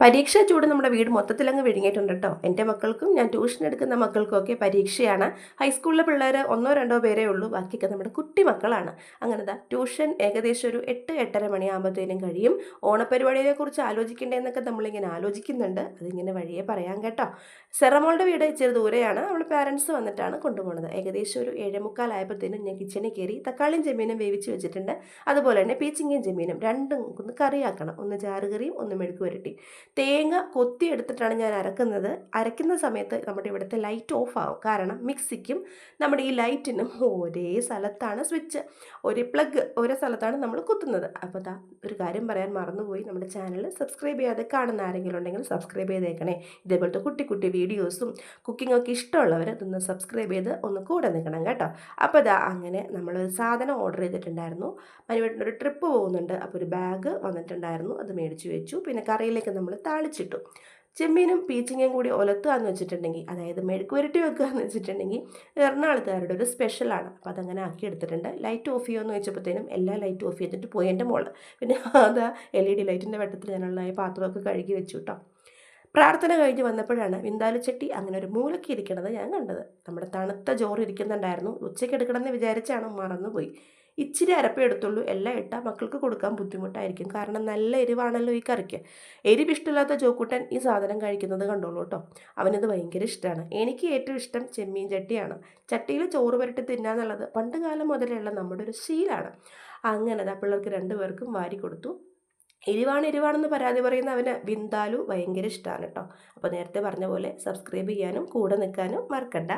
പരീക്ഷാ ചൂട് നമ്മുടെ വീട് മൊത്തത്തിലങ്ങ് വിഴുങ്ങിയിട്ടുണ്ട് കേട്ടോ. എൻ്റെ മക്കൾക്കും ഞാൻ ട്യൂഷൻ എടുക്കുന്ന മക്കൾക്കും ഒക്കെ പരീക്ഷയാണ്. ഹൈസ്കൂളിലെ പിള്ളേർ ഒന്നോ രണ്ടോ പേരേ ഉള്ളൂ, ബാക്കിയൊക്കെ നമ്മുടെ കുട്ടി മക്കളാണ്. അങ്ങനെതാ ട്യൂഷൻ ഏകദേശം ഒരു 8-8:30 മണിയാകുമ്പോഴത്തേനും കഴിയും. ഓണപ്പരിപാടിയെക്കുറിച്ച് ആലോചിക്കേണ്ടതെന്നൊക്കെ നമ്മളിങ്ങനെ ആലോചിക്കുന്നുണ്ട്. അതിങ്ങനെ വഴിയെ പറയാം കേട്ടോ. സെറമോളുടെ വീട് ഇച്ചിരി ദൂരെയാണ്. അവൾ പാരൻസ് വന്നിട്ടാണ് കൊണ്ടുപോകുന്നത്. ഏകദേശം ഒരു 7:45 ഞാൻ കിച്ചണിൽ കയറി തക്കാളിയും ചെമ്മീനും വേവിച്ച് വെച്ചിട്ടുണ്ട്. അതുപോലെ തന്നെ പീച്ചിങ്ങയും ചെമ്മീനും രണ്ടും ഒന്ന് കറിയാക്കണം. ഒന്ന് ചാറുകറിയും ഒന്ന് മെഴുക്ക് പുരട്ടി. തേങ്ങ കൊത്തി എടുത്തിട്ടാണ് ഞാൻ അരക്കുന്നത്. അരയ്ക്കുന്ന സമയത്ത് നമ്മുടെ ഇവിടുത്തെ ലൈറ്റ് ഓഫ് ആവും. കാരണം മിക്സിക്കും നമ്മുടെ ഈ ലൈറ്റിനും ഒരേ സ്ഥലത്താണ് സ്വിച്ച്, ഒരു പ്ലഗ് ഒരേ സ്ഥലത്താണ് നമ്മൾ കുത്തുന്നത്. അപ്പോൾ ദാ ഒരു കാര്യം പറയാൻ മറന്നുപോയി, നമ്മുടെ ചാനൽ സബ്സ്ക്രൈബ് ചെയ്യാതെ കാണുന്ന ആരെങ്കിലും ഉണ്ടെങ്കിൽ സബ്സ്ക്രൈബ് ചെയ്തേക്കണേ. ഇതേപോലത്തെ കുട്ടി കുട്ടി വീഡിയോസും കുക്കിങ്ങൊക്കെ ഇഷ്ടമുള്ളവർ ഇതൊന്ന് സബ്സ്ക്രൈബ് ചെയ്ത് ഒന്ന് കൂടെ നിൽക്കണം കേട്ടോ. അപ്പോൾ ദാ അങ്ങനെ നമ്മളൊരു സാധനം ഓർഡർ ചെയ്തിട്ടുണ്ടായിരുന്നു. മനുവേട്ടനൊരു ട്രിപ്പ് പോകുന്നുണ്ട്, അപ്പോൾ ഒരു ബാഗ് വന്നിട്ടുണ്ടായിരുന്നു, അത് മേടിച്ച് വെച്ചു. പിന്നെ കറിയിലേക്ക് നമ്മൾ താളിച്ചിട്ടു. ചെമ്മീനും പീച്ചിങ്ങയും കൂടി ഒലത്തുകയെന്ന് വെച്ചിട്ടുണ്ടെങ്കിൽ, അതായത് മെഴുക്ക് പുരട്ടി വെക്കുക എന്ന് വെച്ചിട്ടുണ്ടെങ്കിൽ എറണാകുളത്തുകാരുടെ ഒരു സ്പെഷ്യലാണ്. അപ്പോൾ അതങ്ങനെ ആക്കി എടുത്തിട്ടുണ്ട്. ലൈറ്റ് ഓഫ് ചെയ്യുമെന്ന് വെച്ചപ്പോഴത്തേനും എല്ലാ ലൈറ്റും ഓഫ് ചെയ്തിട്ട് പോയി എൻ്റെ മോള്. പിന്നെ അതാ LED ലൈറ്റിൻ്റെ വെട്ടത്തിൽ ഞാനുള്ള പാത്രമൊക്കെ കഴുകി വെച്ചു കേട്ടോ. പ്രാർത്ഥന കഴിഞ്ഞ് വന്നപ്പോഴാണ് വിന്താലിച്ചട്ടി അങ്ങനെ ഒരു മൂലയ്ക്ക് ഇരിക്കണത് ഞാൻ കണ്ടത്. നമ്മുടെ തണുത്ത ചോറ് ഇരിക്കുന്നുണ്ടായിരുന്നു. ഉച്ചയ്ക്ക് എടുക്കണമെന്ന് വിചാരിച്ചാണ്, മറന്നുപോയി. ഇച്ചിരി അരപ്പേ എടുത്തുള്ളൂ. എല്ലാം ഇട്ടാൽ മക്കൾക്ക് കൊടുക്കാൻ ബുദ്ധിമുട്ടായിരിക്കും. കാരണം നല്ല എരിവാണല്ലോ ഈ കറിക്ക്. എരിവിഷ്ടമില്ലാത്ത ജോക്കുട്ടൻ ഈ സാധനം കഴിക്കുന്നത് കണ്ടോളൂ കേട്ടോ. അവനത് ഭയങ്കര ഇഷ്ടമാണ്. എനിക്ക് ഏറ്റവും ഇഷ്ടം ചെമ്മീൻ ചട്ടിയാണ്. ചട്ടിയിൽ ചോറ് പുരട്ടി തിന്നാന്നുള്ളത് പണ്ട് കാലം മുതലുള്ള നമ്മുടെ ഒരു ശീലമാണ്. അങ്ങനെ ആ പിള്ളേർക്ക് 2 പേർക്കും വാരി കൊടുത്തു. എരിവാണെന്ന് പരാതി പറയുന്ന അവന് ബിന്ദാലു ഭയങ്കര ഇഷ്ടമാണ് കേട്ടോ. അപ്പോൾ നേരത്തെ പറഞ്ഞ പോലെ സബ്സ്ക്രൈബ് ചെയ്യാനും കൂടെ നിൽക്കാനും മറക്കണ്ട.